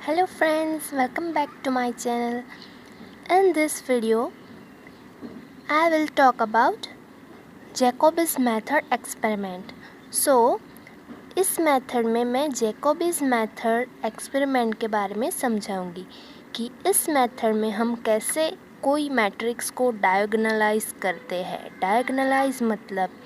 Hello friends, welcome back to my channel. In this video, I will talk about Jacobi's method experiment. So, इस method में मैं जैकोबीज method experiment के बारे में समझाऊंगी कि इस मेथड में हम कैसे कोई मैट्रिक्स को डायगोनलाइज करते हैं। डायगोनलाइज मतलब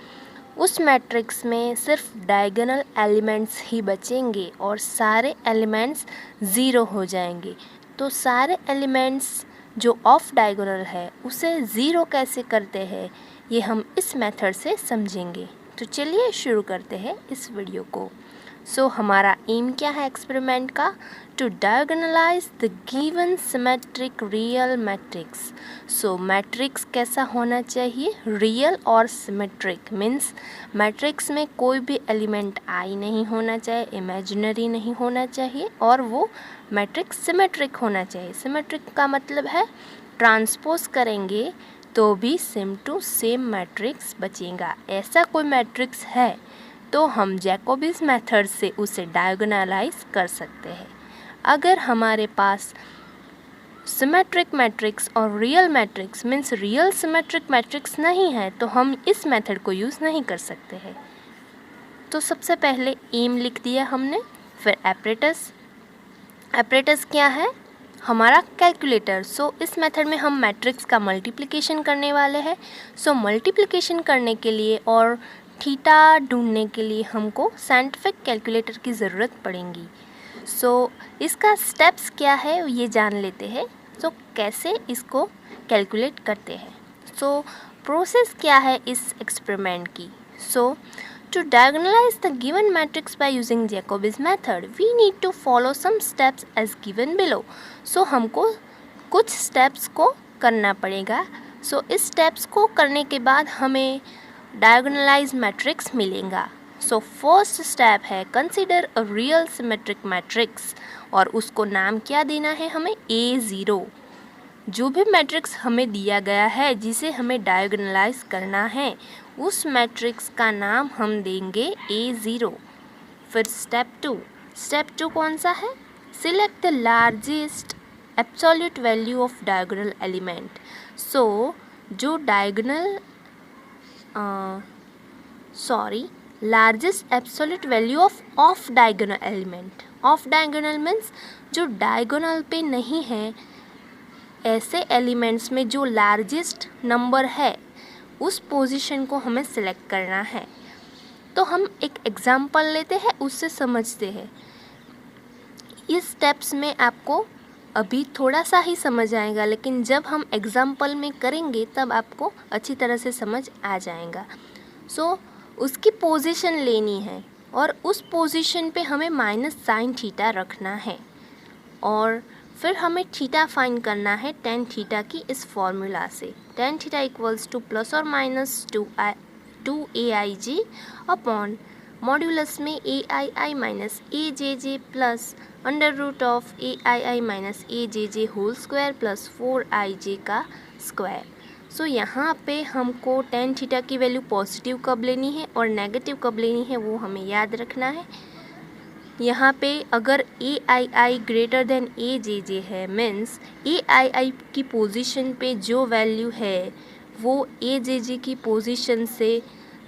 उस मैट्रिक्स में सिर्फ डायगोनल एलिमेंट्स ही बचेंगे और सारे एलिमेंट्स ज़ीरो हो जाएंगे। तो सारे एलिमेंट्स जो ऑफ डायगोनल है उसे ज़ीरो कैसे करते हैं ये हम इस मेथड से समझेंगे। तो चलिए शुरू करते हैं इस वीडियो को। हमारा एम क्या है एक्सपेरिमेंट का? To diagonalize the given symmetric real matrix. Matrix कैसा होना चाहिए? रियल और सिमेट्रिक मीन्स मैट्रिक्स में कोई भी एलिमेंट आई नहीं होना चाहिए, इमेजिनरी नहीं होना चाहिए और वो मैट्रिक्स सिमेट्रिक होना चाहिए। सिमेट्रिक का मतलब है ट्रांसपोज करेंगे तो भी सेम टू सेम मैट्रिक्स बचेगा। ऐसा कोई मैट्रिक्स है तो हम जैकोबीज मेथड से उसे डायगोनलाइज कर सकते हैं। अगर हमारे पास सिमेट्रिक मैट्रिक्स और real matrix means real symmetric matrix नहीं है तो हम इस मेथड को यूज़ नहीं कर सकते हैं। तो सबसे पहले एम लिख दिया हमने, फिर एपरेटस। एपरेटस क्या है? हमारा कैलकुलेटर। इस मेथड में हम मैट्रिक्स का मल्टीप्लिकेशन करने वाले हैं। मल्टीप्लिकेशन करने के लिए और थीटा ढूंढने के लिए हमको साइंटिफिक कैलकुलेटर की ज़रूरत पड़ेगी। इसका स्टेप्स क्या है ये जान लेते हैं। कैसे इसको कैलकुलेट करते हैं। प्रोसेस क्या है इस एक्सपेरिमेंट की? To diagonalize the given matrix by using Jacobi's method, we need to follow some steps as given below. हमको कुछ स्टेप्स को करना पड़ेगा। इस स्टेप्स को करने के बाद हमें डायगोनलाइज मैट्रिक्स मिलेगा। फर्स्ट स्टेप है consider a real symmetric matrix और उसको नाम क्या देना है हमें? A0। जो भी मैट्रिक्स हमें दिया गया है जिसे हमें डायगोनलाइज करना है उस मैट्रिक्स का नाम हम देंगे A0। फिर स्टेप टू कौन सा है? Select the largest absolute value of diagonal element. जो largest absolute value of diagonal element. Off diagonal means जो डायगोनल पे नहीं है, ऐसे एलिमेंट्स में जो लार्जेस्ट नंबर है उस पोजीशन को हमें सिलेक्ट करना है। तो हम एक एग्जांपल लेते हैं, उससे समझते हैं। इस स्टेप्स में आपको अभी थोड़ा सा ही समझ आएगा, लेकिन जब हम एग्जांपल में करेंगे तब आपको अच्छी तरह से समझ आ जाएगा। उसकी पोजीशन लेनी है और उस पोजीशन पे हमें माइनस साइन थीटा रखना है और फिर हमें थीटा फाइंड करना है टेन थीटा की इस फॉर्मूला से। Tan theta equals to plus और माइनस 2aij अपॉन मॉड्यूलस में aii minus ajj plus under root of aii minus ajj whole square plus 4ij का स्क्वायर। यहाँ पे हमको टेन थीटा की वैल्यू पॉजिटिव कब लेनी है और नेगेटिव कब लेनी है वो हमें याद रखना है। यहाँ पे अगर aii ग्रेटर देन ajj है मीन्स aii की पोजीशन पे जो वैल्यू है वो ajj की पोजीशन से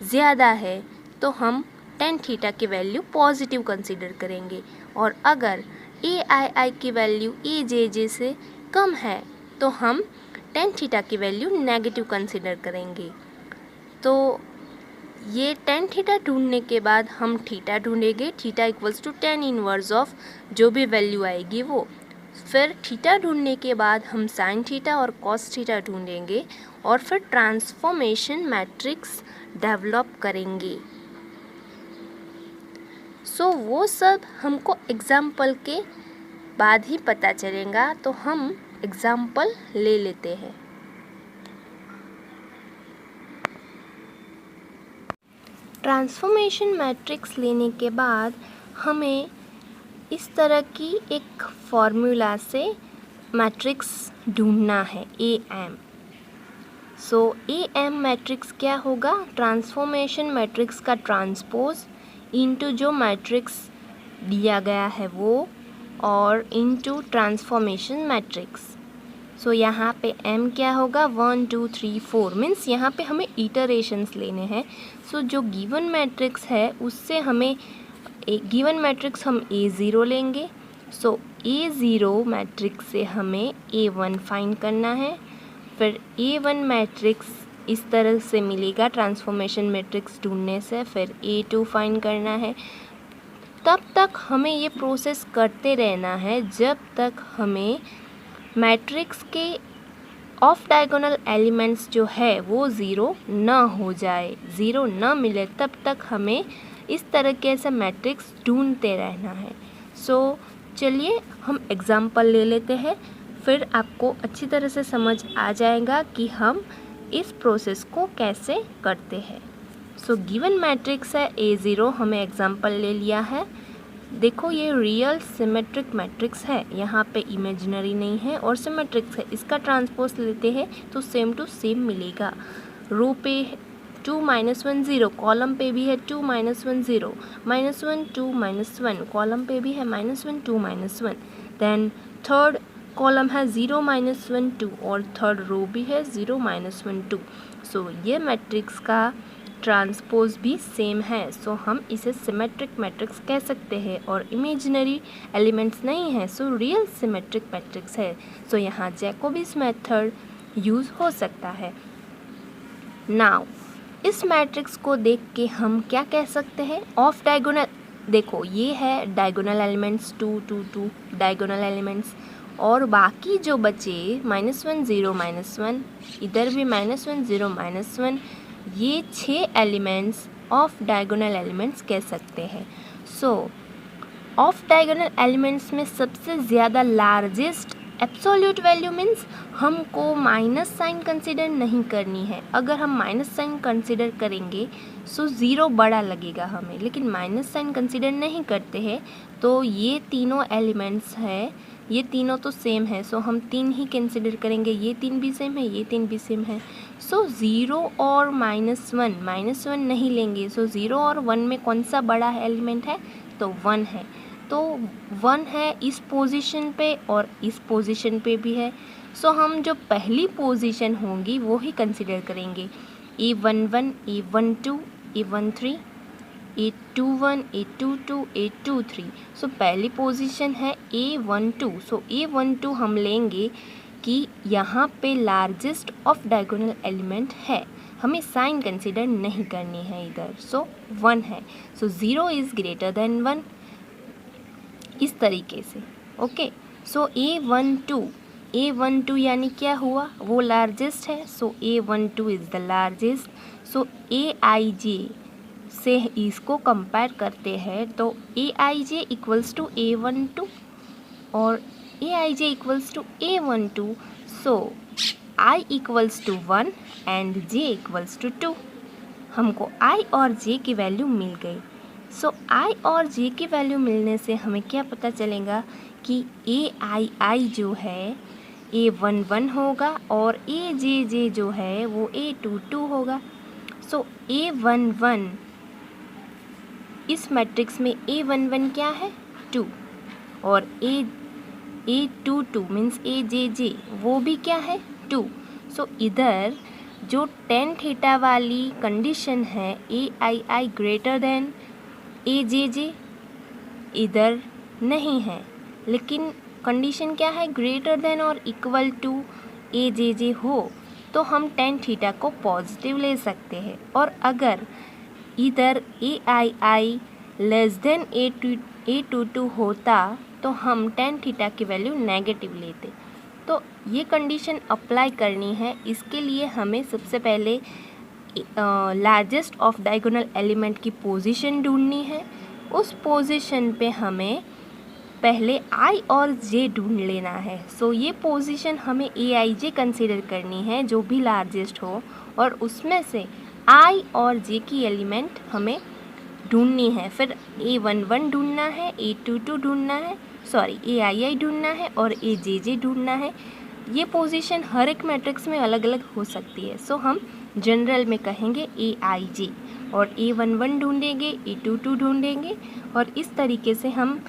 ज़्यादा है तो हम टेन थीटा की वैल्यू पॉजिटिव कंसीडर करेंगे और अगर aii की वैल्यू ajj से कम है तो हम टेन थीटा की वैल्यू नेगेटिव कंसीडर करेंगे। तो ये टेन थीटा ढूंढने के बाद हम थीटा ढूंढेंगे। Theta equals to tan inverse of जो भी वैल्यू आएगी वो। फिर थीटा ढूंढने के बाद हम साइन थीटा और कॉस थीटा ढूंढेंगे और फिर ट्रांसफॉर्मेशन मैट्रिक्स डेवलप करेंगे। वो सब हमको एग्जाम्पल के बाद ही पता चलेगा। तो हम एग्जाम्पल ले लेते हैं। ट्रांसफॉर्मेशन मैट्रिक्स लेने के बाद हमें इस तरह की एक फॉर्मूला से मैट्रिक्स ढूंढना है AM। AM मैट्रिक्स क्या होगा? ट्रांसफॉर्मेशन मैट्रिक्स का ट्रांसपोज इनटू जो मैट्रिक्स दिया गया है वो और इनटू ट्रांसफॉर्मेशन मैट्रिक्स। सो यहाँ पे m क्या होगा 1 2 3 4 मीन्स यहाँ पे हमें इटरेशंस लेने हैं। सो जो गिवन मैट्रिक्स है उससे हमें गिवन मैट्रिक्स हम A0 लेंगे। सो A0 मैट्रिक्स से हमें A1 फाइंड करना है। फिर A1 मैट्रिक्स इस तरह से मिलेगा ट्रांसफॉर्मेशन मैट्रिक्स ढूंढने से। फिर A2 फाइंड करना है। तब तक हमें ये प्रोसेस करते रहना है जब तक हमें मैट्रिक्स के ऑफ डायगोनल एलिमेंट्स जो है वो ज़ीरो ना हो जाए, ज़ीरो ना मिले, तब तक हमें इस तरीके से मैट्रिक्स ढूंढते रहना है। सो चलिए हम एग्जाम्पल ले लेते हैं, फिर आपको अच्छी तरह से समझ आ जाएगा कि हम इस प्रोसेस को कैसे करते हैं। सो गिवन मैट्रिक्स है A0, हमें एग्जाम्पल ले लिया है। देखो ये रियल सिमेट्रिक मैट्रिक्स है, यहाँ पे इमेजिनरी नहीं है और सिमेट्रिक्स है। इसका ट्रांसपोज लेते हैं तो सेम टू सेम मिलेगा। रो पे 2 -1 0, कॉलम पे भी है 2 -1 0, -1 2 -1, कॉलम पे भी है -1 2 -1। देन थर्ड कॉलम है 0 -1 2 और थर्ड रो भी है 0 -1 2। सो ये मैट्रिक्स का ट्रांसपोज भी सेम है। सो हम इसे सिमेट्रिक मैट्रिक्स कह सकते हैं और इमेजिनरी एलिमेंट्स नहीं है, सो रियल सिमेट्रिक मैट्रिक्स है। सो यहाँ जैकोबिस मेथड यूज़ हो सकता है। नाउ इस मैट्रिक्स को देख के हम क्या कह सकते हैं, ऑफ डायगोनल। देखो ये है डायगोनल एलिमेंट्स 2 2 2 डायगोनल एलिमेंट्स, और बाकी जो बचे -1 0 -1, इधर भी -1 0 -1, ये 6 एलिमेंट्स ऑफ डायगोनल एलिमेंट्स कह सकते हैं। सो ऑफ डायगोनल एलिमेंट्स में सबसे ज़्यादा लार्जेस्ट एब्सोल्यूट वैल्यू मीन्स हमको माइनस साइन कंसिडर नहीं करनी है। अगर हम माइनस साइन कंसिडर करेंगे सो ज़ीरो बड़ा लगेगा हमें, लेकिन माइनस साइन कंसिडर नहीं करते हैं तो ये तीनों एलिमेंट्स है, ये तीनों तो सेम है। सो हम 3 ही कंसिडर करेंगे, ये 3 भी सेम है, ये 3 भी सेम है। सो 0 और -1 नहीं लेंगे। सो 0 और 1 में कौन सा बड़ा एलिमेंट है, तो 1 है। तो 1 है इस पोजीशन पे और इस पोजीशन पे भी है। सो हम जो पहली पोजीशन होंगी वो ही कंसिडर करेंगे। A11 A12 A13 A21 A22 A23। सो पहली पोजीशन है A12। सो A12 हम लेंगे कि यहाँ पे लार्जेस्ट ऑफ डायगोनल एलिमेंट है, हमें साइन कंसिडर नहीं करनी है इधर। सो 1 है। सो 0 इज़ ग्रेटर देन 1, इस तरीके से। ओके, सो A12 यानी क्या हुआ, वो लार्जेस्ट है। सो A12 is the largest. So Aij से इसको कंपेयर करते हैं तो Aij इक्वल्स टू A12 और Aij equals to A12। So I equals to 1 and J equals to 2। हमको I और J की वैल्यू मिल गई। सो I और J की वैल्यू मिलने से हमें क्या पता चलेगा कि Ai जो है A11 होगा और Ajj जो है वो A22 होगा। सो A11 इस मैट्रिक्स में A11 क्या है 2 और A22 मीन्स Ajj वो भी क्या है 2। सो इधर जो tan थीटा वाली कंडीशन है Aii ग्रेटर देन Ajj इधर नहीं है, लेकिन कंडीशन क्या है ग्रेटर देन और इक्वल टू Ajj हो तो हम tan थीटा को पॉजिटिव ले सकते हैं। और अगर इधर Aii लेस देन A22 होता तो हम tan थीटा की वैल्यू नेगेटिव लेते। तो ये कंडीशन अप्लाई करनी है, इसके लिए हमें सबसे पहले लार्जेस्ट ऑफ डायगोनल एलिमेंट की पोजीशन ढूंढनी है। उस पोजीशन पे हमें पहले I और J ढूंढ लेना है। सो ये पोजीशन हमें Aij कंसीडर करनी है जो भी लार्जेस्ट हो, और उसमें से I और J की एलिमेंट हमें ढूंढनी है। फिर A11 ढूंढना है, A22 ढूंढना है, Aii ढूंढना है और Ajj ढूंढना है। ये पोजीशन हर एक मैट्रिक्स में अलग अलग हो सकती है। सो हम जनरल में कहेंगे Aij और A11 ढूंढेंगे, A22 ढूंढेंगे और इस तरीके से हम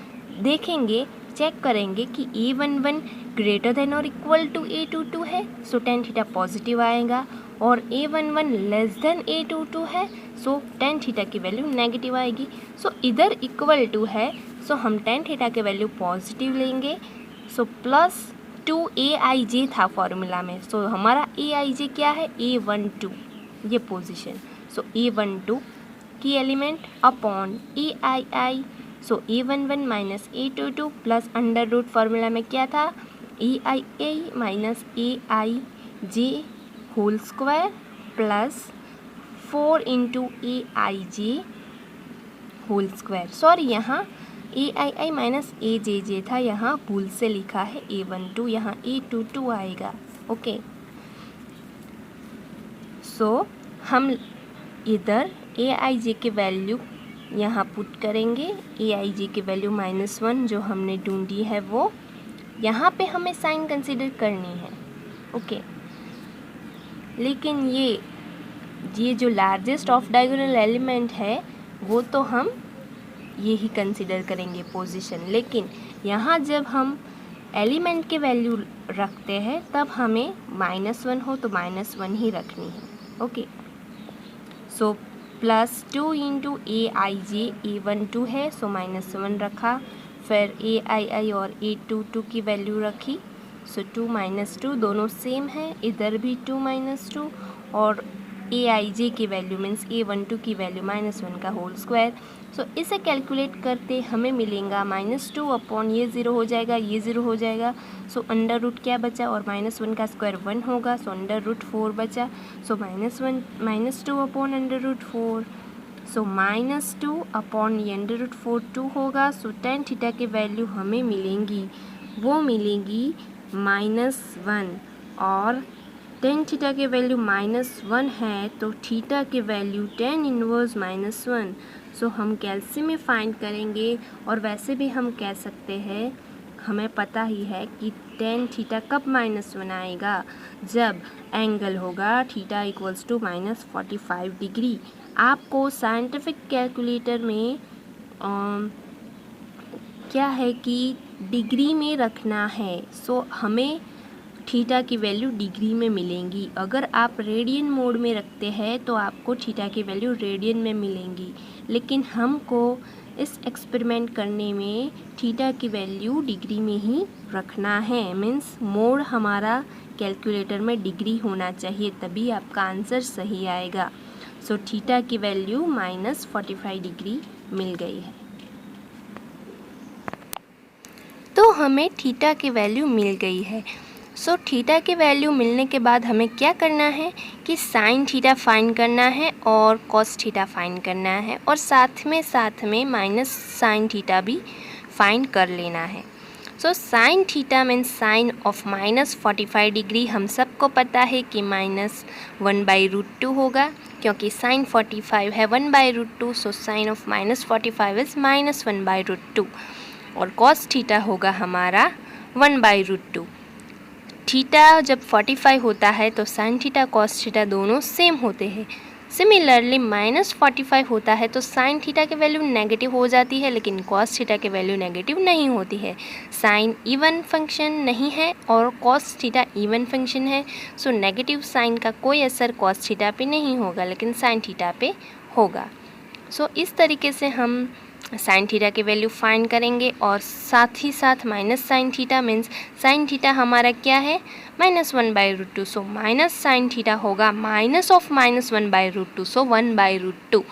देखेंगे चेक करेंगे कि A11 ग्रेटर देन और इक्वल टू A22 है, सो tan थीटा पॉजिटिव आएगा, और A11 लेस देन A22 है, सो tan थीटा की वैल्यू नेगेटिव आएगी। सो इधर इक्वल टू है, सो हम tan थीटा के वैल्यू पॉजिटिव लेंगे, सो प्लस 2aij था फॉर्मूला में, सो हमारा aij क्या है, A12 ये पोजीशन, सो A12 की element upon aii, so A11 minus A22 plus under root formula में क्या था, aii minus aij whole square plus 4 into aij whole square. Sorry, यहाँ aii माइनस ajj था, यहाँ भूल से लिखा है A12, यहाँ A22 आएगा। ओके, सो हम इधर aij के वैल्यू यहाँ पुट करेंगे, aij की वैल्यू -1 जो हमने ढूंढी है वो यहाँ पे हमें साइन कंसीडर करनी है। ओके, लेकिन ये जो लार्जेस्ट ऑफ डायगोनल एलिमेंट है वो तो हम यही कंसीडर करेंगे पोजीशन, लेकिन यहाँ जब हम एलिमेंट के वैल्यू रखते हैं तब हमें -1 हो तो -1 ही रखनी है। Okay, so plus 2 into aij A12 है, सो -1 रखा, फिर aii और A22 की वैल्यू रखी, सो 2 - 2 दोनों सेम है, इधर भी 2 - 2, और aij की वैल्यू मीन्स A12 की वैल्यू -1 का होल स्क्वायर। सो इसे कैलकुलेट करते हमें मिलेगा -2 अपॉन ये 0 हो जाएगा, ये 0 हो जाएगा, सो अंडर रूट क्या बचा, और -1 का स्क्वायर 1 होगा, सो अंडर रूट 4 बचा, सो -2 अपॉन अंडर रूट 4, सो -2 अपॉन ये अंडर रूट 4 2 होगा, सो tan थीटा की वैल्यू हमें मिलेंगी, वो मिलेगी -1, और tan थीटा की वैल्यू -1 है तो थीटा की वैल्यू tan इनवर्स -1, सो हम कैल्शियम में फाइंड करेंगे, और वैसे भी हम कह सकते हैं, हमें पता ही है कि tan थीटा कब -1 आएगा, जब एंगल होगा थीटा इक्वल्स टू -45 डिग्री। आपको साइंटिफिक कैलकुलेटर में क्या है कि डिग्री में रखना है, सो हमें थीटा की वैल्यू डिग्री में मिलेंगी। अगर आप रेडियन मोड में रखते हैं तो आपको थीटा की वैल्यू रेडियन में मिलेंगी, लेकिन हमको इस एक्सपेरिमेंट करने में थीटा की वैल्यू डिग्री में ही रखना है, मीन्स मोड हमारा कैलकुलेटर में डिग्री होना चाहिए, तभी आपका आंसर सही आएगा। सो थीटा की वैल्यू -45 डिग्री मिल गई है। तो हमें थीटा की वैल्यू मिल गई है। सो थीटा की वैल्यू मिलने के बाद हमें क्या करना है कि साइन थीटा फाइंड करना है और कॉस थीटा फाइंड करना है, और साथ में माइनस साइन थीटा भी फाइंड कर लेना है। So sine theta means sign of -45 degree, हम सबको पता है कि -1/√2 होगा, क्योंकि साइन 45 है 1/√2, सो साइन ऑफ -45 इज़ -1/√2, और कॉस थीटा होगा हमारा 1/√2। थीटा जब 45 होता है तो साइन थीटा कॉस थीटा दोनों सेम होते हैं। सिमिलरली -45 होता है तो साइन थीटा की वैल्यू नेगेटिव हो जाती है, लेकिन कॉस थीटा की वैल्यू नेगेटिव नहीं होती है। साइन इवन फंक्शन नहीं है और कॉस थीटा इवन फंक्शन है, सो नेगेटिव साइन का कोई असर कॉस थीटा पे नहीं होगा, लेकिन साइन थीटा पे होगा। सो इस तरीके से हम साइन थीटा की वैल्यू फाइंड करेंगे, और साथ ही साथ minus sine theta means sine theta हमारा क्या है -1/√2, सो माइनस साइन थीटा होगा -1/√2, सो 1/√2।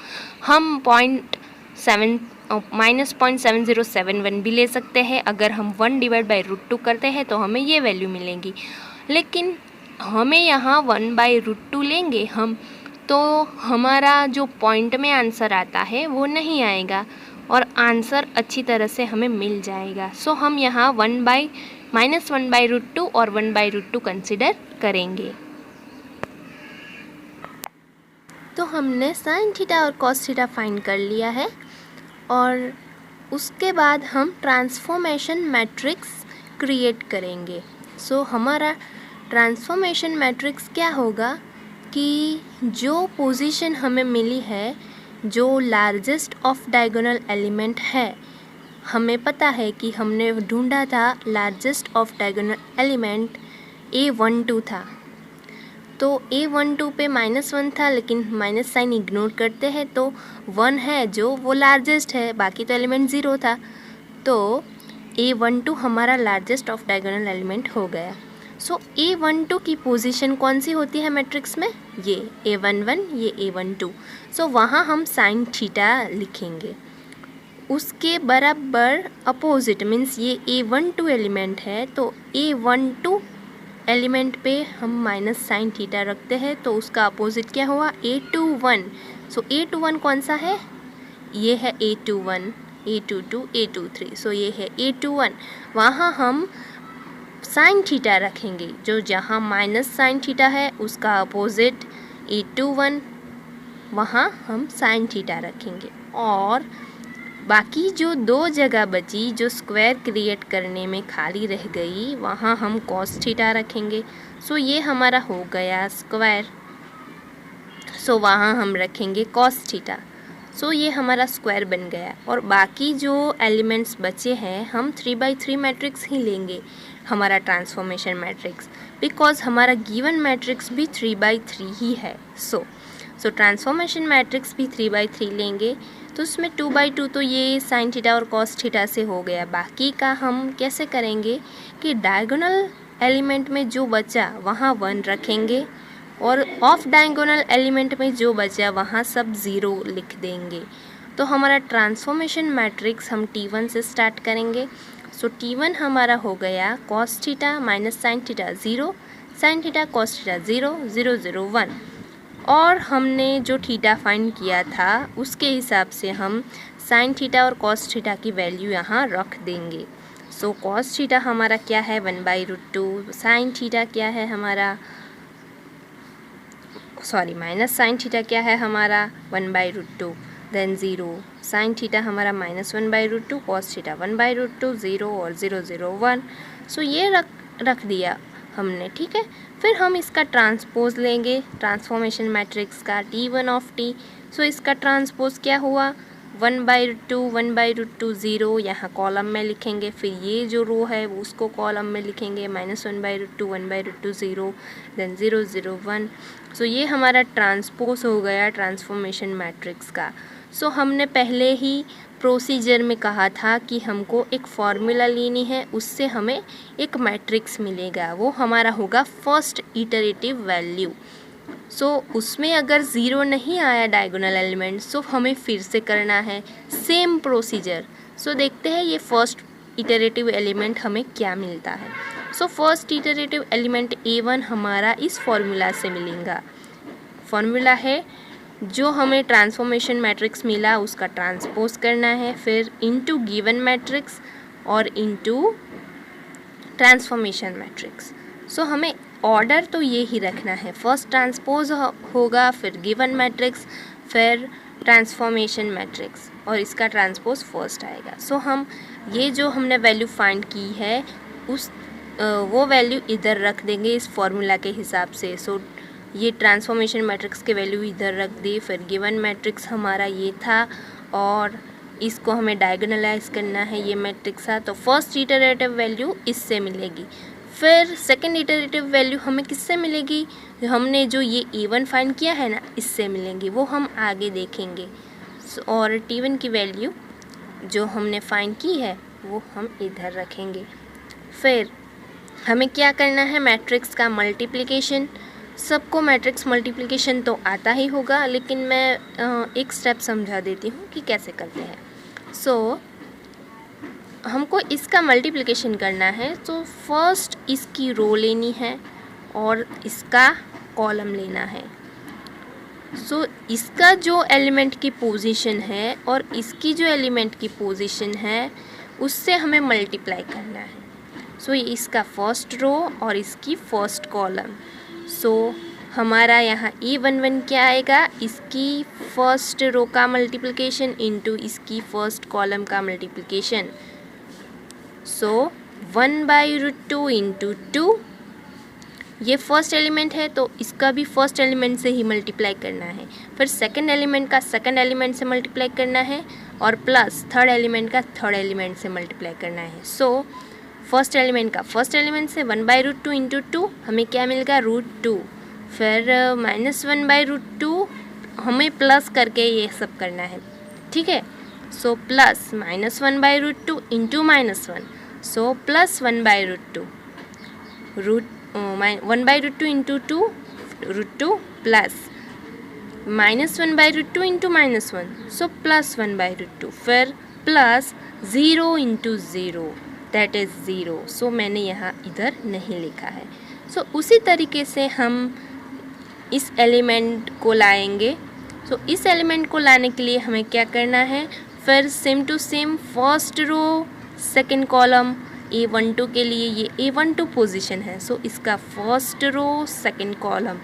हम -0.7071 भी ले सकते हैं। अगर हम 1/√2 करते हैं तो हमें ये वैल्यू मिलेंगी, लेकिन हमें यहाँ 1/√2 लेंगे हम तो हमारा जो पॉइंट में आंसर आता है वो नहीं आएगा, और आंसर अच्छी तरह से हमें मिल जाएगा। सो हम यहाँ -1/√2 और 1/√2 कंसिडर करेंगे। तो हमने साइन थीटा और कॉस थीटा फाइंड कर लिया है, और उसके बाद हम ट्रांसफॉर्मेशन मैट्रिक्स क्रिएट करेंगे। सो हमारा ट्रांसफॉर्मेशन मैट्रिक्स क्या होगा कि जो पोजीशन हमें मिली है, जो लार्जेस्ट ऑफ डायगोनल एलिमेंट है, हमें पता है कि हमने ढूंढा था largest of diagonal element A12 था, तो A12 पे -1 था, लेकिन माइनस साइन इग्नोर करते हैं तो 1 है जो वो लार्जेस्ट है, बाकी तो एलिमेंट 0 था, तो A12 हमारा लार्जेस्ट ऑफ डायगोनल एलिमेंट हो गया। सो A12 की पोजीशन कौन सी होती है मैट्रिक्स में? ये A11, ये A12। सो वहाँ हम साइन थीटा लिखेंगे। उसके बराबर अपोजिट मीन्स ये A12 एलिमेंट है, तो A12 एलिमेंट पे हम माइनस साइन थीटा रखते हैं, तो उसका अपोजिट क्या हुआ? A21। सो A21 कौन सा है? ये है A21, A22, A23। सो ये है A21। वहाँ हम साइन थीटा रखेंगे, जो जहाँ माइनस साइन थीटा है उसका अपोजिट A21, वहाँ हम साइन थीटा रखेंगे। और बाकी जो दो जगह बची जो स्क्वायर क्रिएट करने में खाली रह गई, वहाँ हम कॉस थीटा रखेंगे। सो ये हमारा हो गया स्क्वायर, सो वहाँ हम रखेंगे कॉस थीटा। सो ये हमारा स्क्वायर बन गया। और बाकी जो एलिमेंट्स बचे हैं हम 3×3 मैट्रिक्स ही लेंगे, हमारा ट्रांसफॉर्मेशन मैट्रिक्स, बिकॉज हमारा गिवन मैट्रिक्स भी 3×3 ही है। सो ट्रांसफॉर्मेशन मैट्रिक्स भी 3×3 लेंगे, तो उसमें 2×2 तो ये साइन थीटा और कॉस थीटा से हो गया। बाकी का हम कैसे करेंगे कि डायगोनल एलिमेंट में जो बचा वहाँ 1 रखेंगे, और ऑफ डायगोनल एलिमेंट में जो बचा वहाँ सब 0 लिख देंगे। तो हमारा ट्रांसफॉर्मेशन मैट्रिक्स हम T1 से स्टार्ट करेंगे। सो T1 हमारा हो गया cos theta minus sine theta 0, sine theta cos theta 0, 0, 0, 1। और हमने जो थीटा फाइंड किया था उसके हिसाब से हम साइन थीटा और कॉस थीटा की वैल्यू यहाँ रख देंगे। सो कॉस थीटा हमारा क्या है? 1/√2। साइन थीटा क्या है हमारा? माइनस साइन थीटा क्या है हमारा? 1/√2, देन 0। साइन थीटा हमारा -1/√2, कॉस थीटा 1/√2, 0 और 0, 0, 1। सो ये रख दिया हमने, ठीक है। फिर हम इसका ट्रांसपोज लेंगे, ट्रांसफॉर्मेशन मैट्रिक्स का T1 ऑफ T। सो इसका ट्रांसपोज क्या हुआ? 1/2, 1/√2, 0 यहाँ कॉलम में लिखेंगे, फिर ये जो रो है उसको कॉलम में लिखेंगे, -1/2, 1/√2, 0, देन 0, 0, 1। सो ये हमारा ट्रांसपोज हो गया ट्रांसफॉर्मेशन मैट्रिक्स का। सो हमने पहले ही प्रोसीजर में कहा था कि हमको एक फॉर्मूला लेनी है, उससे हमें एक मैट्रिक्स मिलेगा, वो हमारा होगा फर्स्ट इटरेटिव वैल्यू। सो उसमें अगर 0 नहीं आया डायगोनल एलिमेंट, सो हमें फिर से करना है सेम प्रोसीजर। सो देखते हैं ये फर्स्ट इटरेटिव एलिमेंट हमें क्या मिलता है। So first iterative element A1 हमारा इस फॉर्मूला से मिलेगा। फॉर्मूला है जो हमें ट्रांसफॉर्मेशन मैट्रिक्स मिला उसका ट्रांसपोज करना है, फिर इनटू गिवन मैट्रिक्स और इनटू ट्रांसफॉर्मेशन मैट्रिक्स। सो हमें ऑर्डर तो ये ही रखना है, फर्स्ट ट्रांसपोज होगा, फिर गिवन मैट्रिक्स, फिर ट्रांसफॉर्मेशन मैट्रिक्स, और इसका ट्रांसपोज फर्स्ट आएगा। सो हम ये जो हमने वैल्यू फाइंड की है वो वैल्यू इधर रख देंगे इस फॉर्मूला के हिसाब से। सो ये ट्रांसफॉर्मेशन मैट्रिक्स के वैल्यू इधर रख दी, फिर गिवन मैट्रिक्स हमारा ये था और इसको हमें डायगोनलाइज करना है, ये मैट्रिक्स था। तो फर्स्ट इटरेटिव वैल्यू इससे मिलेगी, फिर सेकंड इटरेटिव वैल्यू हमें किससे मिलेगी? हमने जो ये A1 फाइंड किया है ना, इससे मिलेंगी, वो हम आगे देखेंगे। और T1 की वैल्यू जो हमने फाइंड की है वो हम इधर रखेंगे। फिर हमें क्या करना है? मैट्रिक्स का मल्टीप्लिकेशन। सबको मैट्रिक्स मल्टीप्लिकेशन तो आता ही होगा, लेकिन मैं एक स्टेप समझा देती हूँ कि कैसे करते हैं। सो हमको इसका मल्टीप्लिकेशन करना है, तो फर्स्ट इसकी रो लेनी है और इसका कॉलम लेना है। सो इसका जो एलिमेंट की पोजीशन है और इसकी जो एलिमेंट की पोजीशन है उससे हमें मल्टीप्लाई करना है। सो इसका फर्स्ट रो और इसकी फर्स्ट कॉलम। सो हमारा यहाँ A11 क्या आएगा? इसकी फर्स्ट रो का मल्टीप्लिकेशन इनटू इसकी फर्स्ट कॉलम का मल्टीप्लिकेशन। सो 1/√2 इंटू 2, ये फर्स्ट एलिमेंट है तो इसका भी फर्स्ट एलिमेंट से ही मल्टीप्लाई करना है, फिर सेकंड एलिमेंट का सेकंड एलिमेंट से मल्टीप्लाई करना है और प्लस थर्ड एलिमेंट का थर्ड एलिमेंट से मल्टीप्लाई करना है। सो फर्स्ट एलिमेंट का फर्स्ट एलिमेंट से 1/√2 इंटू 2 हमें क्या मिलेगा √2, फिर -1/√2 हमें प्लस करके ये सब करना है, ठीक है। So plus -1/√2 into -1, so plus 1/√2 1/√2 into 2 √2 plus -1/√2 into -1, so plus 1/√2, फिर प्लस 0 इंटू 0 दैट इज़ 0। सो मैंने यहाँ इधर नहीं लिखा है। सो उसी तरीके से हम इस एलिमेंट को लाएंगे। सो इस एलिमेंट को लाने के लिए हमें क्या करना है, फिर same to same first row second column A12 के लिए ये A12 पोजीशन है, सो इसका फर्स्ट रो सेकंड कॉलम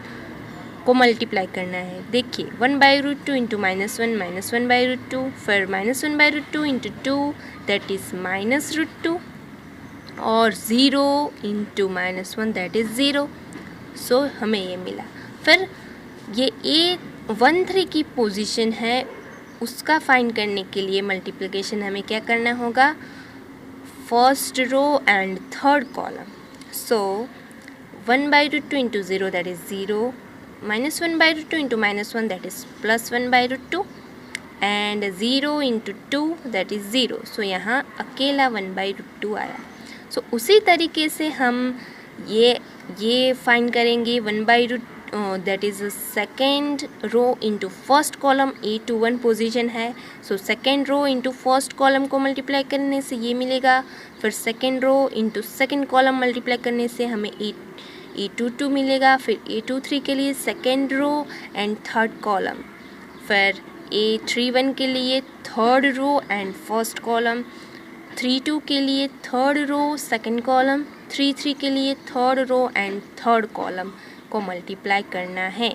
को मल्टीप्लाई करना है। देखिए 1/√2 इंटू -1 -1/√2, फिर -1/√2 इंटू 2 दैट इज़ -√2 और 0 इंटू -1 दैट इज़ 0। सो हमें ये मिला। फिर ये A13 की पोजीशन है, उसका फाइंड करने के लिए मल्टीप्लिकेशन हमें क्या करना होगा, first row and third column. So 1/√2 into 0 that is 0, -1/√2 into -1 that is plus 1/√2 and 0 into 2 that is 0। So यहाँ अकेला 1/√2 आया। सो उसी तरीके से हम ये फाइंड करेंगे 1/√2 that is second row into first column A21 position है। So second row into first column को मल्टीप्लाई करने से ये मिलेगा, फिर second row into second column multiply करने से हमें A22 मिलेगा, फिर A23 के लिए second row and third column, फिर A31 के लिए third row and first column, 32 के लिए थर्ड रो सेकंड कॉलम, 33 के लिए third row and third column को मल्टीप्लाई करना है।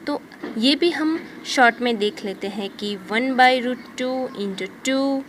तो ये भी हम शॉर्ट में देख लेते हैं कि 1/√2 इंटू 2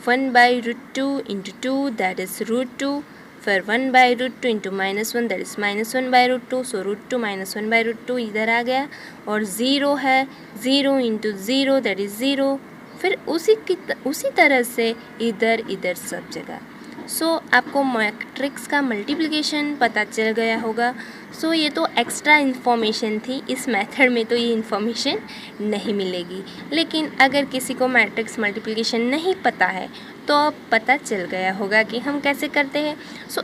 1/√2 इंटू 2 दैट इज़ √2, फिर 1/√2 इंटू -1 दैट इज़ -1/√2, सो √2 -1/√2 इधर आ गया, और 0 है, 0 इंटू 0 दैट इज़ 0, फिर उसी तरह से इधर सब जगह। सो आपको मैट्रिक्स का मल्टीप्लिकेशन पता चल गया होगा। सो ये तो एक्स्ट्रा इन्फॉर्मेशन थी, इस मेथड में तो ये इन्फॉर्मेशन नहीं मिलेगी, लेकिन अगर किसी को मैट्रिक्स मल्टीप्लिकेशन नहीं पता है तो अब पता चल गया होगा कि हम कैसे करते हैं। सो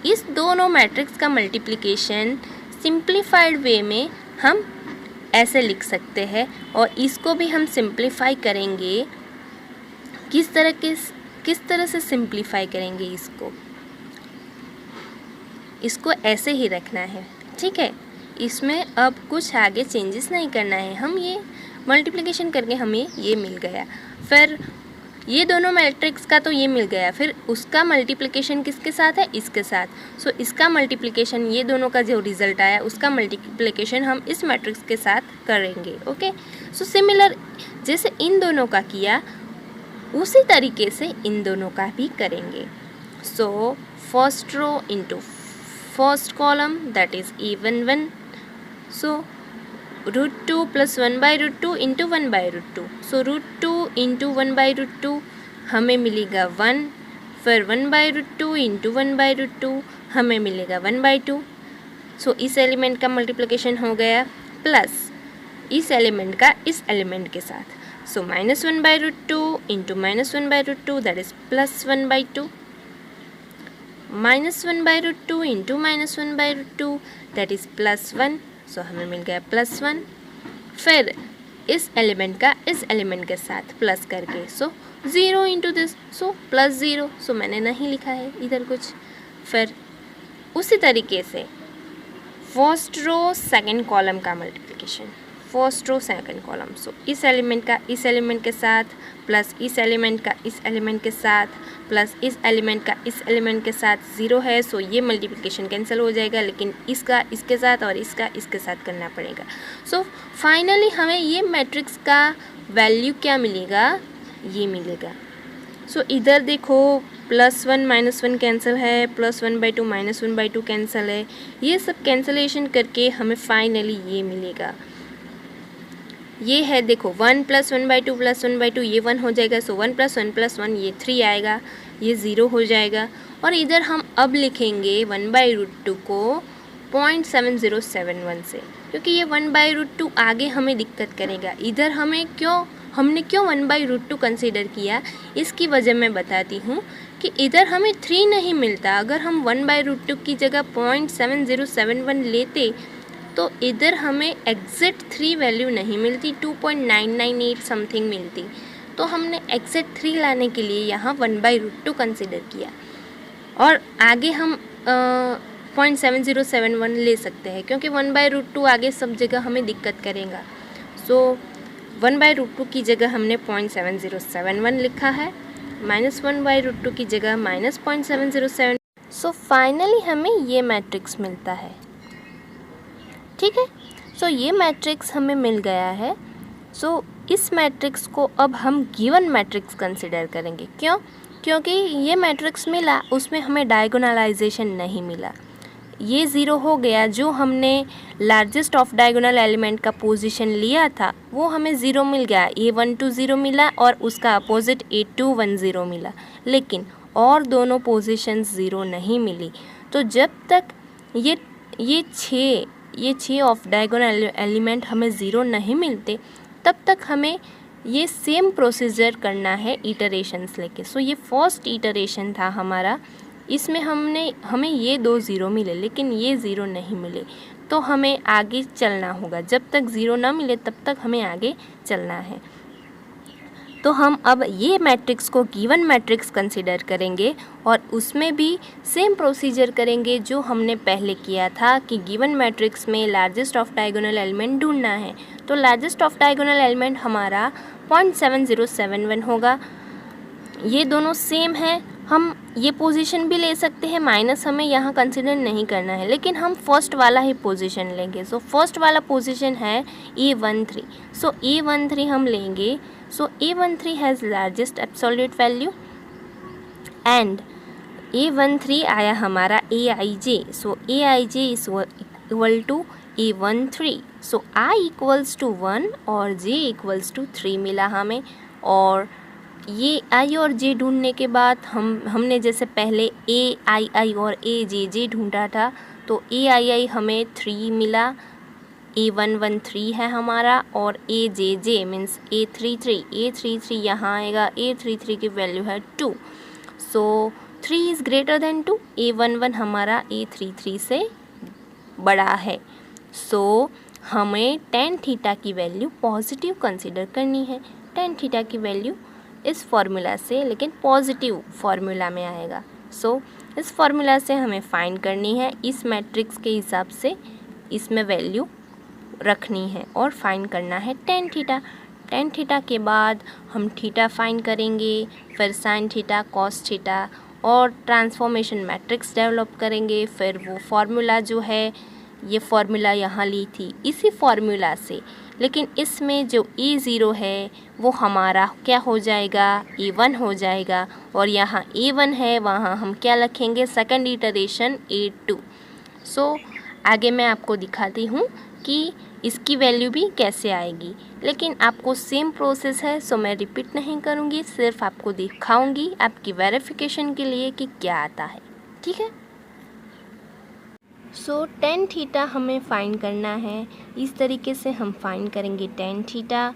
इस दोनों मैट्रिक्स का मल्टीप्लिकेशन सिंप्लीफाइड वे में हम ऐसे लिख सकते हैं, और इसको भी हम सिंप्लीफाई करेंगे। किस तरह से सिंप्लीफाई करेंगे इसको ऐसे ही रखना है, ठीक है। इसमें अब कुछ आगे चेंजेस नहीं करना है। हम ये मल्टीप्लिकेशन करके हमें ये मिल गया, फिर ये दोनों मैट्रिक्स का तो ये मिल गया, फिर उसका मल्टीप्लिकेशन किसके साथ है, इसके साथ। सो इसका मल्टीप्लिकेशन, ये दोनों का जो रिज़ल्ट आया उसका मल्टीप्लिकेशन हम इस मैट्रिक्स के साथ करेंगे। ओके, सो सिमिलर जैसे इन दोनों का किया उसी तरीके से इन दोनों का भी करेंगे। So first row into first column that is A11, so √2 plus 1/√2 into 1/√2, so √2 into 1/√2 हमें मिलेगा 1, फिर 1/√2 इंटू 1/√2 हमें मिलेगा 1/2। सो इस एलिमेंट का मल्टीप्लिकेशन हो गया, प्लस इस एलिमेंट का इस एलिमेंट के साथ। सो -1/√2 into -1/√2 that is plus 1/2, -1/√2 into -1/√2 that is plus 1, सो हमें मिल गया प्लस 1। फिर इस एलिमेंट का इस एलिमेंट के साथ प्लस करके, सो 0 इंटू दिस, सो प्लस 0, सो मैंने नहीं लिखा है इधर कुछ। फिर उसी तरीके से फर्स्ट रो सेकंड कॉलम का multiplication, first row second column, so इस एलिमेंट का इस एलिमेंट के साथ, प्लस इस एलिमेंट का इस एलिमेंट के साथ, प्लस इस एलिमेंट का इस एलिमेंट के साथ। 0 है, सो ये मल्टीप्लिकेशन कैंसिल हो जाएगा, लेकिन इसका इसके साथ और इसका इसके साथ करना पड़ेगा। सो फाइनली हमें ये मैट्रिक्स का वैल्यू क्या मिलेगा, ये मिलेगा। सो इधर देखो +1 -1 कैंसिल है, +1/2 -1/2 कैंसिल है, ये सब कैंसिलेशन करके हमें फाइनली ये मिलेगा ये है देखो 1 + 1/2 + 1/2 ये 1 हो जाएगा, सो 1 + 1 + 1 ये 3 आएगा, ये 0 हो जाएगा। और इधर हम अब लिखेंगे 1/√2 को 0.7071 से, क्योंकि ये 1/√2 आगे हमें दिक्कत करेगा। इधर हमने क्यों 1/√2 कंसीडर किया, इसकी वजह मैं बताती हूँ कि इधर हमें 3 नहीं मिलता। अगर हम 1/√2 की जगह 0.7071 लेते तो इधर हमें एग्जैक्ट 3 वैल्यू नहीं मिलती, 2.998 समथिंग मिलती। तो हमने एग्जैक्ट 3 लाने के लिए यहाँ 1/√2 कंसिडर किया, और आगे हम 0.7071 ले सकते हैं, क्योंकि 1/√2 आगे सब जगह हमें दिक्कत करेगा। सो 1/√2 की जगह हमने 0.7071 लिखा है, -1/√2 की जगह -0.707। सो फाइनली हमें ये मैट्रिक्स मिलता है। ठीक है, सो ये मैट्रिक्स हमें मिल गया है। सो इस मैट्रिक्स को अब हम गिवन मैट्रिक्स कंसिडर करेंगे। क्यों? क्योंकि ये मैट्रिक्स मिला, उसमें हमें डायगोनलाइजेशन नहीं मिला। ये ज़ीरो हो गया, जो हमने लार्जेस्ट ऑफ डायगोनल एलिमेंट का पोजीशन लिया था वो हमें ज़ीरो मिल गया। A12 ज़ीरो मिला और उसका अपोजिट A21 ज़ीरो मिला, लेकिन और दोनों पोजीशंस ज़ीरो नहीं मिली। तो जब तक ये छः ऑफ डायगोनल एलिमेंट हमें ज़ीरो नहीं मिलते, तब तक हमें ये सेम प्रोसीजर करना है इटरेशंस लेके। सो ये फर्स्ट इटरेशन था हमारा, इसमें हमें ये 2 ज़ीरो मिले, लेकिन ये ज़ीरो नहीं मिले। तो हमें आगे चलना होगा, जब तक ज़ीरो ना मिले तब तक हमें आगे चलना है। तो हम अब ये मैट्रिक्स को गिवन मैट्रिक्स कंसिडर करेंगे और उसमें भी सेम प्रोसीजर करेंगे जो हमने पहले किया था कि गिवन मैट्रिक्स में लार्जेस्ट ऑफ डायगोनल एलिमेंट ढूंढना है। तो लार्जेस्ट ऑफ डायगोनल एलिमेंट हमारा 0.7071 होगा। ये दोनों सेम है, हम ये पोजीशन भी ले सकते हैं, माइनस हमें यहाँ कंसिडर नहीं करना है, लेकिन हम फर्स्ट वाला ही पोजीशन लेंगे। सो फर्स्ट वाला पोजीशन है A13। सो A13 हम लेंगे। So A13 has largest absolute value and A13 आया हमारा Aij। So Aij is equal to A13। So I equals to 1 और J इक्वल्स टू 3 मिला हमें। और ये I और J ढूंढने के बाद हमने जैसे पहले Aii और Ajj ढूंढा था, तो Aii हमें 3 मिला, A113 है हमारा, और Ajj मीन्स A33 यहाँ आएगा। A33 की वैल्यू है 2। सो 3 इज़ ग्रेटर देन 2। A11 हमारा A33 से बड़ा है। सो हमें tan थीटा की वैल्यू पॉजिटिव कंसिडर करनी है। tan थीटा की वैल्यू इस फॉर्मूला से, लेकिन पॉजिटिव फॉर्मूला में आएगा। सो इस फॉर्मूला से हमें फाइंड करनी है, इस मैट्रिक्स के हिसाब से इसमें वैल्यू रखनी है और फाइंड करना है tan थीटा। tan थीटा के बाद हम थीटा फाइंड करेंगे, फिर sin थीटा, cos थीटा, और ट्रांसफॉर्मेशन मैट्रिक्स डेवलप करेंगे। फिर वो फार्मूला जो है, ये फार्मूला यहाँ ली थी इसी फार्मूला से, लेकिन इसमें जो A0 है वो हमारा क्या हो जाएगा, A1 हो जाएगा, और यहाँ A1 है वहाँ हम क्या रखेंगे, सेकंड इटरेशन A2। सो आगे मैं आपको दिखाती हूँ कि इसकी वैल्यू भी कैसे आएगी, लेकिन आपको सेम प्रोसेस है, सो मैं रिपीट नहीं करूँगी, सिर्फ आपको दिखाऊँगी आपकी वेरिफिकेशन के लिए कि क्या आता है। ठीक है। सो tan थीटा हमें फाइंड करना है। इस तरीके से हम फाइंड करेंगे tan थीटा।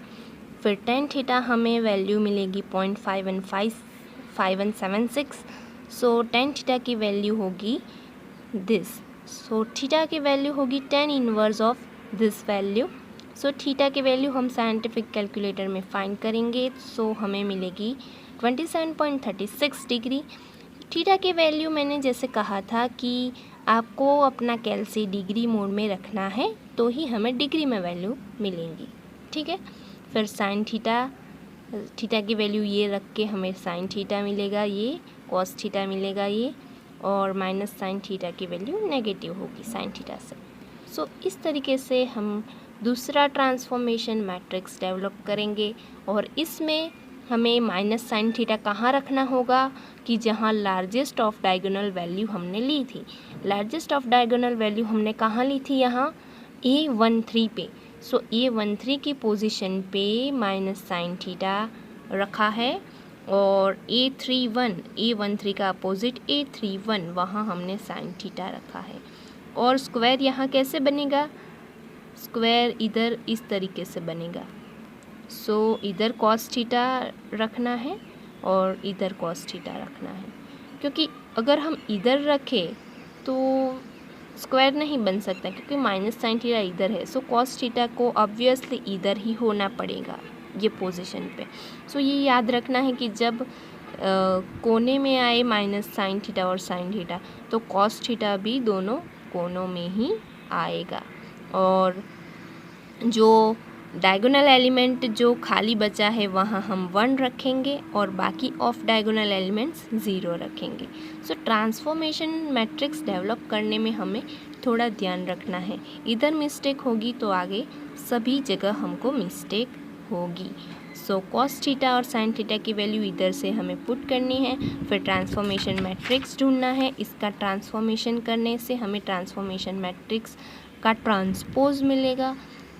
फिर tan थीटा हमें वैल्यू मिलेगी 0.5176। सो tan थीटा की वैल्यू होगी दिस। सो थीटा की वैल्यू होगी tan inverse of this value. So theta की वैल्यू हम साइंटिफिक कैलकुलेटर में फाइंड करेंगे। सो हमें मिलेगी 27.36 डिग्री। थीटा की वैल्यू मैंने जैसे कहा था कि आपको अपना कैलसी डिग्री मोड में रखना है, तो ही हमें डिग्री में वैल्यू मिलेंगी। ठीक है। फिर साइन थीटा की वैल्यू ये रख के हमें साइन थीटा मिलेगा, ये कॉस थीटा मिलेगा ये, और माइनस साइन थीटा की वैल्यू नेगेटिव होगी साइन थीटा से। सो इस तरीके से हम दूसरा ट्रांसफॉर्मेशन मैट्रिक्स डेवलप करेंगे, और इसमें हमें माइनस साइन थीटा कहाँ रखना होगा कि जहाँ लार्जेस्ट ऑफ डायगोनल वैल्यू हमने ली थी। लार्जेस्ट ऑफ डायगोनल वैल्यू हमने कहाँ ली थी, यहाँ A13 पे। सो A13 की पोजीशन पे माइनस साइन थीटा रखा है और A13 का अपोजिट A31 वहाँ हमने साइन थीटा रखा है। और स्क्वायर यहाँ कैसे बनेगा? स्क्वायर इधर इस तरीके से बनेगा। सो इधर कॉस थीटा रखना है और इधर कॉस थीटा रखना है, क्योंकि अगर हम इधर रखें तो स्क्वायर नहीं बन सकता क्योंकि माइनस साइन थीटा इधर है। सो कॉस थीटा को ऑब्वियसली इधर ही होना पड़ेगा ये पोजीशन पे। सो ये याद रखना है कि जब कोने में आए माइनस साइन थीटा और साइन थीटा तो कॉस थीटा भी दोनों कोनों में ही आएगा। और जो डायगोनल एलिमेंट जो खाली बचा है वहाँ हम 1 रखेंगे और बाकी ऑफ डायगोनल एलिमेंट्स 0 रखेंगे। सो ट्रांसफॉर्मेशन मैट्रिक्स डेवलप करने में हमें थोड़ा ध्यान रखना है। इधर मिस्टेक होगी तो आगे सभी जगह हमको मिस्टेक होगी। सो कॉस थीटा और साइन थीटा की वैल्यू इधर से हमें पुट करनी है, फिर ट्रांसफॉर्मेशन मैट्रिक्स ढूंढना है। इसका ट्रांसफॉर्मेशन करने से हमें ट्रांसफॉर्मेशन मैट्रिक्स का ट्रांसपोज मिलेगा।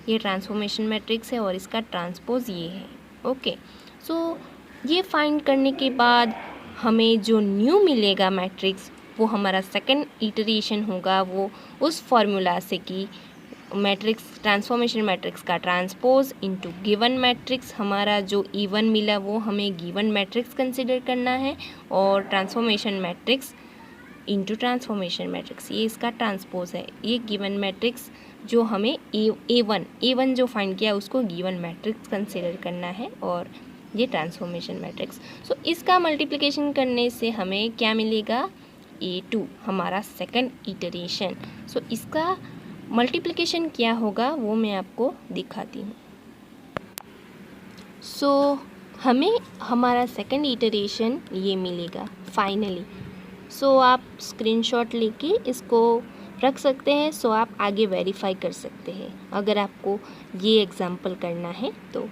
ये ट्रांसफॉर्मेशन मैट्रिक्स है और इसका ट्रांसपोज ये है। ओके, सो ये फाइंड करने के बाद हमें जो न्यू मिलेगा मैट्रिक्स वो हमारा सेकंड इटरेशन होगा, वो उस फॉर्मूला से कि मैट्रिक्स ट्रांसफॉर्मेशन मैट्रिक्स का ट्रांसपोज इनटू गिवन मैट्रिक्स। हमारा जो E1 मिला वो हमें गिवन मैट्रिक्स कंसिडर करना है और transformation matrix into transformation matrix, ये इसका ट्रांसपोज है। ये गिवन मैट्रिक्स जो हमें A1 जो फाइंड किया उसको गिवन मैट्रिक्स कंसिडर करना है और ये ट्रांसफॉर्मेशन मैट्रिक्स। सो इसका मल्टीप्लिकेशन करने से हमें क्या मिलेगा? A2 हमारा सेकंड इटरेशन। सो इसका मल्टीप्लिकेशन क्या होगा वो मैं आपको दिखाती हूँ। सो हमें हमारा सेकंड इटरेशन ये मिलेगा फाइनली। सो आप स्क्रीनशॉट लेके इसको रख सकते हैं। सो आप आगे वेरीफाई कर सकते हैं अगर आपको ये एग्जांपल करना है तो।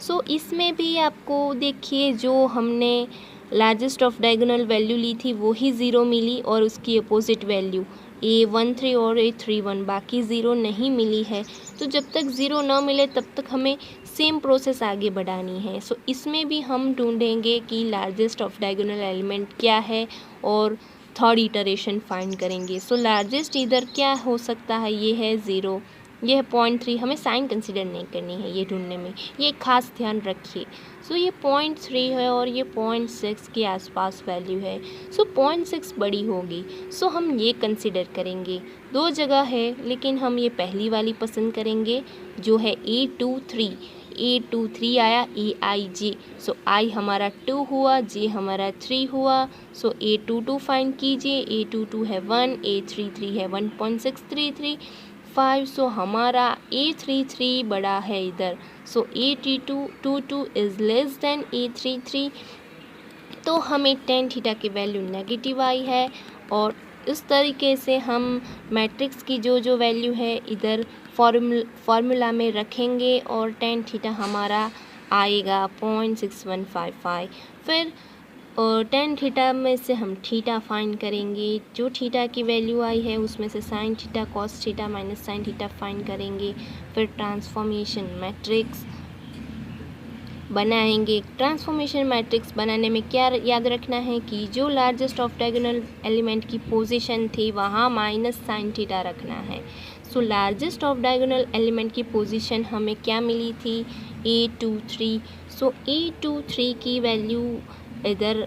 सो इसमें भी आपको देखिए जो हमने लार्जेस्ट ऑफ डायगोनल वैल्यू ली थी वो ही 0 मिली और उसकी अपोजिट वैल्यू A13 और A31 बाकी 0 नहीं मिली है। तो जब तक 0 ना मिले तब तक हमें सेम प्रोसेस आगे बढ़ानी है। सो इसमें भी हम ढूंढेंगे कि लार्जेस्ट ऑफ डायगोनल एलिमेंट क्या है और थर्ड इटरेशन फाइंड करेंगे। सो लार्जेस्ट इधर क्या हो सकता है? ये है 0, ये है 0.3। हमें साइन कंसिडर नहीं करनी है ये ढूंढने में, ये खास ध्यान रखिए। सो ये 0.3 है और ये 0.6 के आसपास वैल्यू है। सो 0.6 बड़ी होगी, सो हम ये कंसिडर करेंगे। 2 जगह है लेकिन हम ये पहली वाली पसंद करेंगे जो है A23 आया AIJ। सो I हमारा 2 हुआ, J हमारा 3 हुआ। सो A22 फाइंड कीजिए। A22 है 1, A33 है 1.633 सो हमारा A33 बड़ा है इधर। सो A22 is less than A33। तो हमें tan थीटा की वैल्यू नेगेटिव आई है और इस तरीके से हम मैट्रिक्स की जो वैल्यू है इधर फार्मूला में रखेंगे और tan थीटा हमारा आएगा 0.6155। फिर tan थीटा में से हम थीटा फाइंड करेंगे। जो थीटा की वैल्यू आई है उसमें से sine theta cos theta minus sine theta find करेंगे। फिर ट्रांसफॉर्मेशन मैट्रिक्स बनाएंगे। ट्रांसफॉर्मेशन मैट्रिक्स बनाने में क्या याद रखना है कि जो लार्जेस्ट ऑफ डायगोनल एलिमेंट की पोजीशन थी वहाँ माइनस साइन थीटा रखना है। So largest of diagonal element की पोजीशन हमें क्या मिली थी? A23। सो A23 की वैल्यू इधर,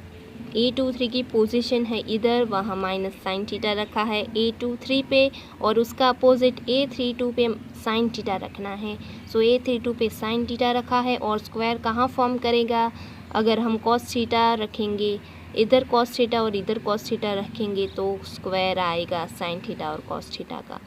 A23 की पोजीशन है इधर, वहाँ माइनस साइन थीटा रखा है A23 पे और उसका अपोजिट A32 पे साइन थीटा रखना है। सो A32 पे साइन थीटा रखा है और स्क्वायर कहाँ फॉर्म करेगा? अगर हम कॉस थीटा रखेंगे इधर, कॉस थीटा और इधर कॉस थीटा रखेंगे तो स्क्वायर आएगा साइन थीटा और कॉस थीटा का।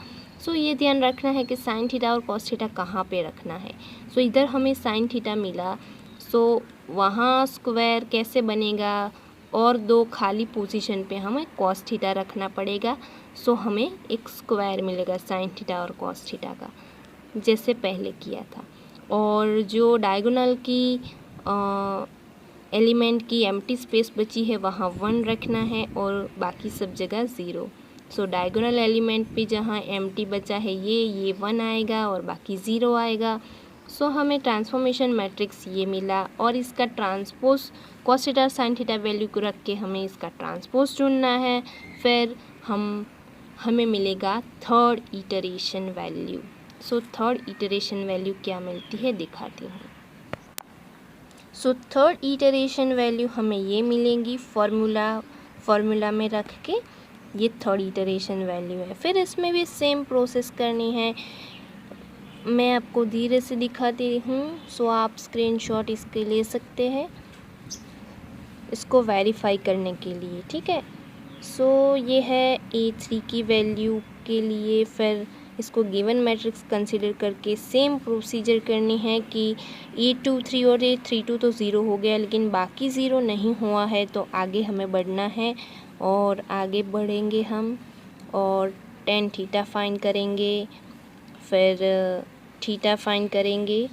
सो ये ध्यान रखना है कि साइन थीटा और कॉस थीटा कहाँ पे रखना है। सो इधर हमें साइन थीटा मिला, सो वहाँ स्क्वायर कैसे बनेगा? और 2 खाली पोजीशन पे हमें कॉस थीटा रखना पड़ेगा। सो हमें एक स्क्वायर मिलेगा साइन थीटा और कॉस थीटा का, जैसे पहले किया था। और जो डायगोनल की एलिमेंट की एम्प्टी स्पेस बची है वहाँ 1 रखना है और बाकी सब जगह 0। सो डायगोनल एलिमेंट पे जहाँ एम्प्टी बचा है ये 1 आएगा और बाकी 0 आएगा। सो हमें ट्रांसफॉर्मेशन मैट्रिक्स ये मिला और इसका transpose cos theta sine theta value को रख के हमें इसका ट्रांसपोज ढूंढना है। फिर हमें मिलेगा third iteration value. So third iteration value क्या मिलती है दिखाती हूँ। सो थर्ड इटरेशन वैल्यू हमें ये मिलेंगी फॉर्मूला में रख के, ये थर्ड इटरेशन वैल्यू है। फिर इसमें भी सेम प्रोसेस करनी है, मैं आपको धीरे से दिखाती हूँ। सो आप स्क्रीनशॉट इसके ले सकते हैं इसको वेरीफाई करने के लिए, ठीक है। सो ये है A3 की वैल्यू के लिए। फिर इसको गिवन मैट्रिक्स कंसीडर करके सेम प्रोसीजर करनी है कि A2 3 और A32 तो 0 हो गया, लेकिन बाकी 0 नहीं हुआ है, तो आगे हमें बढ़ना है और आगे बढ़ेंगे हम और tan थीटा फाइंड करेंगे। फिर थीटा फाइंड करेंगे,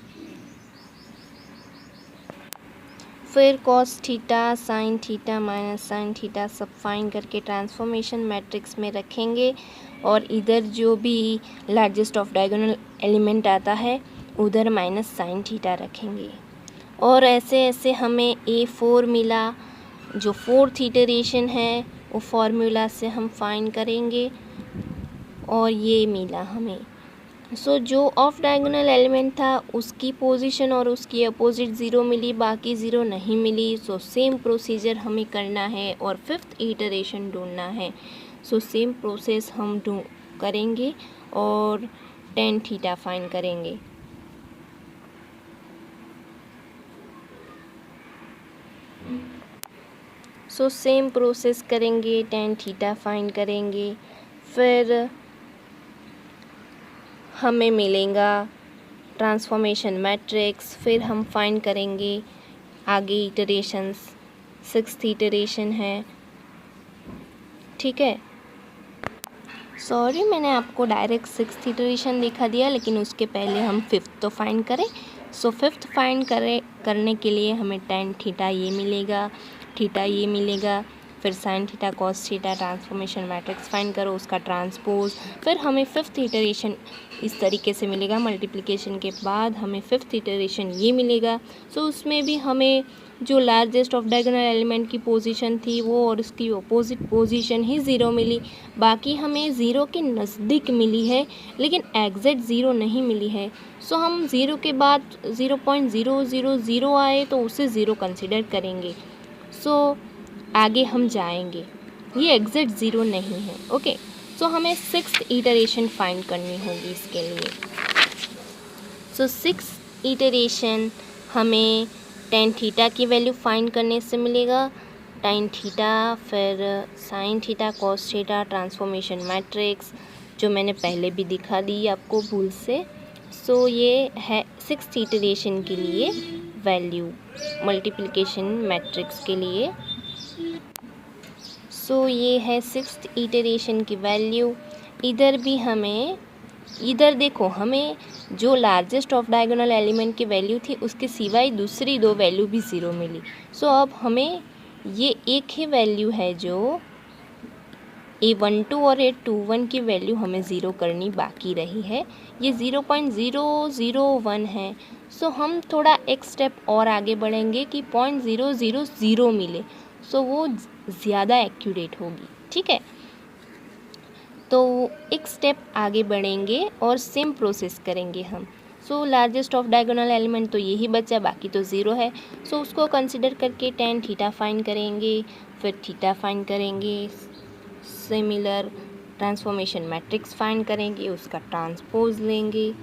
फिर cos theta sine theta minus sine theta सब फाइंड करके ट्रांसफॉर्मेशन मैट्रिक्स में रखेंगे और इधर जो भी लार्जेस्ट ऑफ डायगोनल एलिमेंट आता है उधर माइनस साइन थीटा रखेंगे। और ऐसे ऐसे हमें A4 मिला, जो फोर्थ इटरेशन है वो फार्मूला से हम फाइंड करेंगे और ये मिला हमें। सो जो ऑफ डायगोनल एलिमेंट था उसकी पोजीशन और उसकी अपोजिट 0 मिली, बाकी 0 नहीं मिली। सो सेम प्रोसीजर हमें करना है और फिफ्थ इटरेशन ढूंढना है। सो सेम प्रोसेस हम करेंगे और tan थीटा फाइंड करेंगे। सो सेम प्रोसेस करेंगे, tan थीटा फाइंड करेंगे। फिर हमें मिलेगा ट्रांसफॉर्मेशन मैट्रिक्स। फिर हम फाइंड करेंगे आगे इटरेशंस, सिक्स्थ इटरेशन है, ठीक है। सॉरी मैंने आपको डायरेक्ट सिक्स्थ इटरेशन दिखा दिया, लेकिन उसके पहले हम फिफ्थ तो फाइंड करें। सो फिफ्थ फाइंड करने के लिए हमें tan थीटा ये मिलेगा, थीटा ये मिलेगा, फिर sine theta cos theta transformation matrix find करो, उसका ट्रांसपोज। फिर हमें फिफ्थ इटरेशन इस तरीके से मिलेगा, मल्टीप्लिकेशन के बाद हमें फिफ्थ इटरेशन ये मिलेगा। सो उसमें भी हमें जो लार्जेस्ट ऑफ डायगोनल एलिमेंट की पोजीशन थी वो और उसकी अपोजिट पोजीशन ही 0 मिली, बाकी हमें 0 के नज़दीक मिली है लेकिन एग्जैक्ट 0 नहीं मिली है। सो हम 0 के बाद 0.000 आए तो उसे 0 कंसिडर करेंगे। सो आगे हम जाएंगे, ये एग्जैक्ट 0 नहीं है, ओके। सो हमें सिक्स्थ इटरेशन फाइंड करनी होगी इसके लिए। सो सिक्स्थ इटरेशन हमें tan थीटा की वैल्यू फाइंड करने से मिलेगा, tan थीटा, फिर sine theta cos theta transformation matrix जो मैंने पहले भी दिखा दी आपको भूल से। सो ये है सिक्स्थ इटरेशन के लिए वैल्यू मल्टीप्लिकेशन मैट्रिक्स के लिए। सो ये है सिक्स्थ इटरेशन की वैल्यू। इधर भी हमें, इधर देखो हमें जो लार्जेस्ट ऑफ डायगोनल एलिमेंट की वैल्यू थी उसके सिवाय दूसरी 2 वैल्यू भी 0 मिली। सो अब हमें ये एक ही वैल्यू है जो A12 और A21 की वैल्यू हमें 0 करनी बाकी रही है, ये 0.001 है। सो हम थोड़ा एक स्टेप और आगे बढ़ेंगे कि 0.000 मिले, सो वो ज़्यादा एक्यूरेट होगी, ठीक है। तो एक स्टेप आगे बढ़ेंगे और सेम प्रोसेस करेंगे हम। So largest of diagonal element तो यही बचा, बाकी तो 0 है। सो उसको कंसिडर करके tan थीटा फाइंड करेंगे, फिर थीटा फाइंड करेंगे, सिमिलर ट्रांसफॉर्मेशन मैट्रिक्स फाइंड करेंगे, उसका ट्रांसपोज लेंगे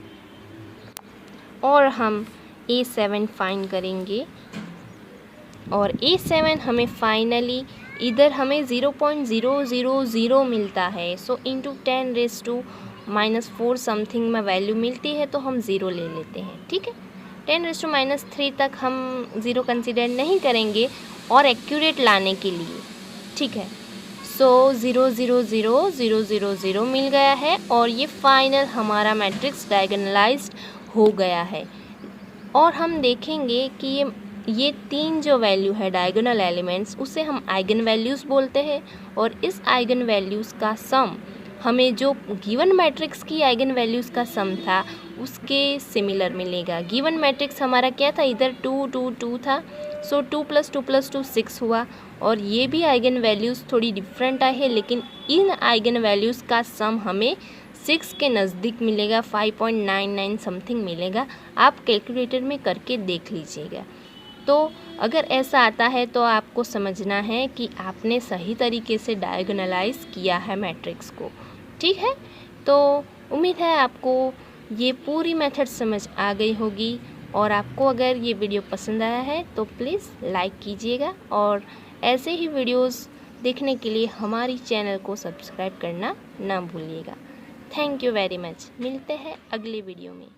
और हम A7 फाइंड करेंगे। और A7 हमें फाइनली इधर हमें 0.000 मिलता है। सो इंटू 10⁻⁻4 समथिंग में वैल्यू मिलती है तो हम 0 ले लेते हैं, ठीक है। 10⁻³ तक हम 0 कंसिडर नहीं करेंगे और एक्यूरेट लाने के लिए, ठीक है। सो 0.00000 मिल गया है और ये फाइनल हमारा मैट्रिक्स डायगोनलाइज्ड हो गया है। और हम देखेंगे कि ये ये 3 जो वैल्यू है डायगोनल एलिमेंट्स, उसे हम आइगन वैल्यूज़ बोलते हैं। और इस आइगन वैल्यूज़ का सम हमें जो गिवन मैट्रिक्स की आइगन वैल्यूज़ का सम था उसके सिमिलर मिलेगा। गिवन मैट्रिक्स हमारा क्या था, इधर 2 2 2 था, सो 2 + 2 + 2 6 हुआ। और ये भी आइगन वैल्यूज़ थोड़ी डिफरेंट आई है, लेकिन इन आइगन वैल्यूज़ का सम हमें 6 के नज़दीक मिलेगा, 5.99 समथिंग मिलेगा। आप कैलकुलेटर में करके देख लीजिएगा। तो अगर ऐसा आता है तो आपको समझना है कि आपने सही तरीके से डायगोनलाइज किया है मैट्रिक्स को। ठीक है, तो उम्मीद है आपको ये पूरी मेथड समझ आ गई होगी। और आपको अगर ये वीडियो पसंद आया है तो प्लीज़ लाइक कीजिएगा, और ऐसे ही वीडियोस देखने के लिए हमारी चैनल को सब्सक्राइब करना ना भूलिएगा। Thank you very much. मिलते हैं अगले वीडियो में।